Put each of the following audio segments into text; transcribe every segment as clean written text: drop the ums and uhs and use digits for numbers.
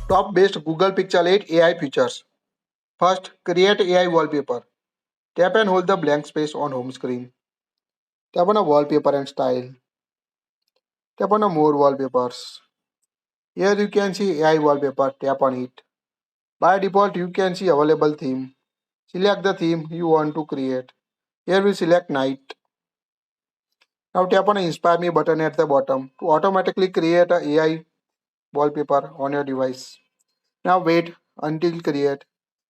Top based Google Pixel 8 AI features. First, create AI wallpaper. Tap and hold the blank space on home screen. Tap on a wallpaper and style. Tap on a more wallpapers. Here you can see AI wallpaper. Tap on it. By default, you can see available theme. Select the theme you want to create. Here we select night. Now tap on the Inspire Me button at the bottom to automatically create a AI wallpaper on your device. Now wait until create.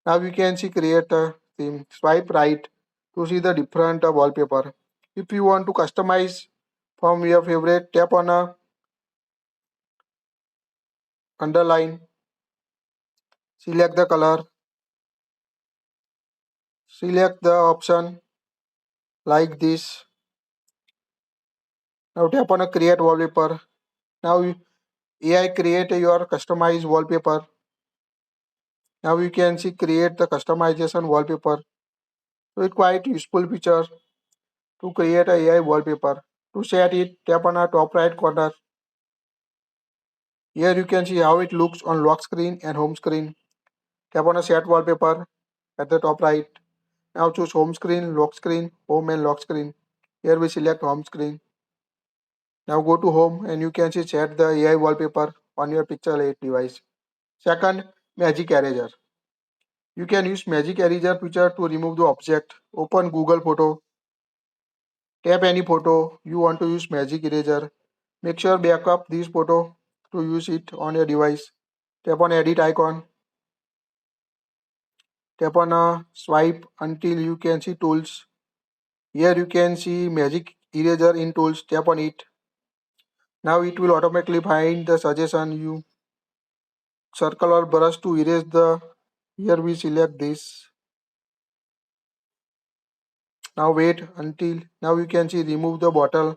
Now you can see create a theme. Swipe right to see the different wallpaper. If you want to customize from your favorite, tap on a underline, select the color, select the option like this. Now tap on a create wallpaper. Now AI create your customized wallpaper. Now you can see create the customization wallpaper. So it's quite useful feature to create a AI wallpaper. To set it, tap on the top right corner. Here you can see how it looks on lock screen and home screen. Tap on a set wallpaper at the top right. Now choose home screen, lock screen, home and lock screen. Here we select home screen. Now go to home and you can see set the AI wallpaper on your Pixel 8 device. Second, Magic Eraser. You can use Magic Eraser feature to remove the object. Open Google Photo. Tap any photo you want to use Magic Eraser. Make sure backup this photo to use it on your device. Tap on edit icon. Tap on a swipe until you can see tools. Here you can see Magic Eraser in tools. Tap on it. Now it will automatically find the suggestion you circle or brush to erase the. Here we select this. Now wait until now you can see remove the bottle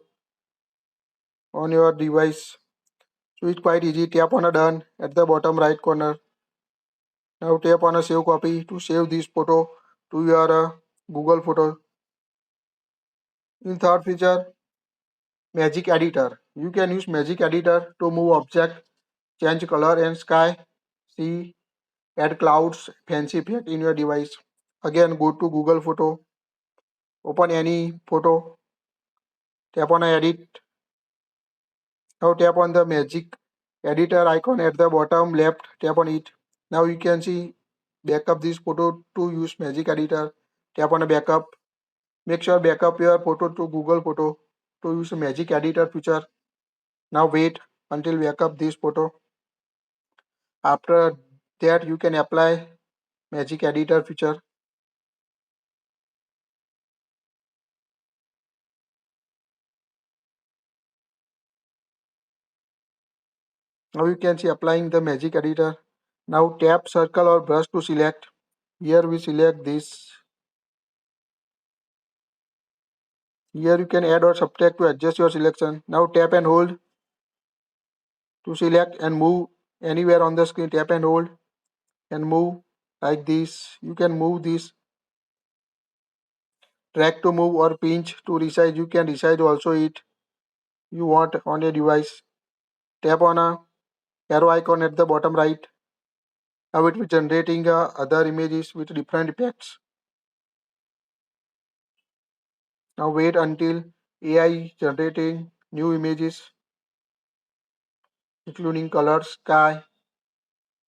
on your device. So it's quite easy. Tap on a done at the bottom right corner. Now tap on a save copy to save this photo to your Google Photo. In third feature, Magic Editor. You can use Magic Editor to move object, change color and sky, see, add clouds, fancy effect in your device. Again, go to Google Photo, open any photo, tap on edit. Now tap on the Magic Editor icon at the bottom left, tap on it. Now you can see backup this photo to use Magic Editor. Tap on a backup. Make sure backup your photo to Google Photo to use Magic Editor feature. Now wait until backup this photo. After that you can apply Magic Editor feature. Now you can see applying the Magic Editor. Now tap circle or brush to select. Here we select this. Here you can add or subtract to adjust your selection. Now tap and hold to select and move anywhere on the screen. Tap and hold and move like this. You can move this. Drag to move or pinch to resize. You can resize also it you want on your device. Tap on a arrow icon at the bottom right. Now it will generating other images with different effects. Now wait until AI generating new images including color, sky.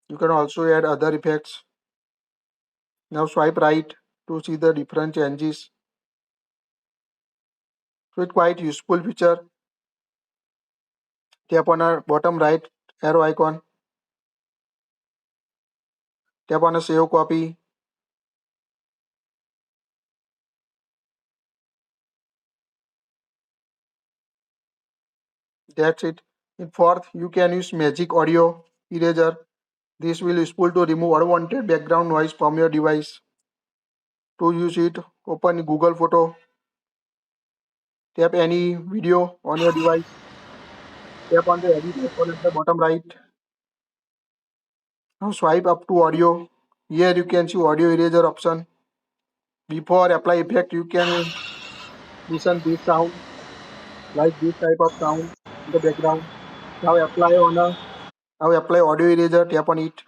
You can also add other effects. Now swipe right to see the different changes. So it's quite useful feature. Tap on a bottom right arrow icon. Tap on a save copy. That's it. In fourth, you can use Magic Audio Eraser. This will useful to remove unwanted background noise from your device. To use it, open Google Photo. Tap any video on your device. Tap on the edit icon at the bottom right. Now swipe up to audio. Here you can see audio eraser option. Before apply effect, you can listen this sound like this type of sound in the background. Now apply on a Now apply audio eraser, tap on it.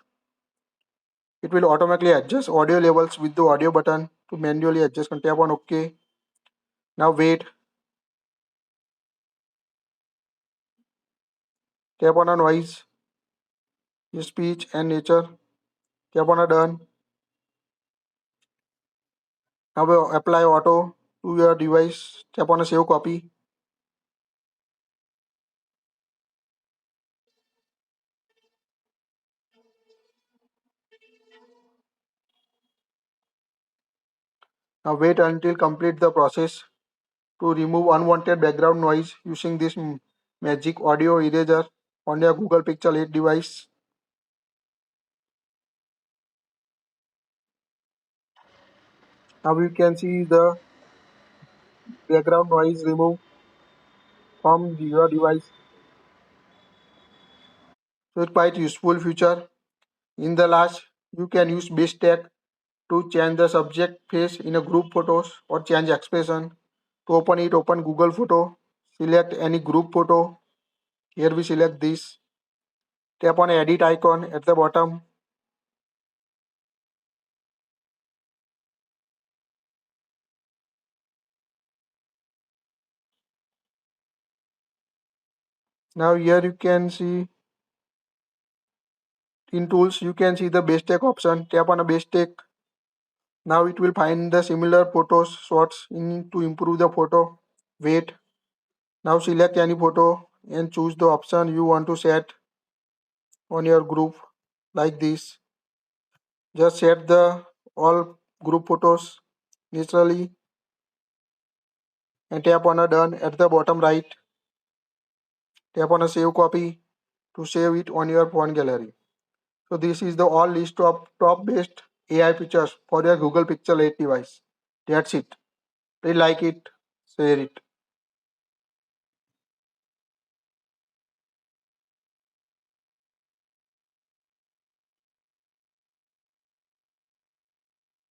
It will automatically adjust audio levels with the audio button to manually adjust and tap on OK. Now wait, tap on a noise, speech and nature, tap on a done. Now apply auto to your device, tap on a save copy. Now wait until complete the process to remove unwanted background noise using this magic audio eraser on your Google Pixel 8 device. Now you can see the background noise removed from your device. So it's quite useful feature. In the last, you can use base tag to change the subject face in a group photos or change expression. To open it, open Google Photo, select any group photo. Here we select this. Tap on edit icon at the bottom. Now here you can see in tools you can see the base tag option. Tap on a base tag. Now it will find the similar photos shots in to improve the photo. Wait. Now select any photo and choose the option you want to set on your group like this. Just set the all group photos naturally and tap on a done at the bottom right. Tap on a save copy to save it on your phone gallery. So this is the all list of top best AI features for your Google Pixel 8 device. That's it. Please like it, share it.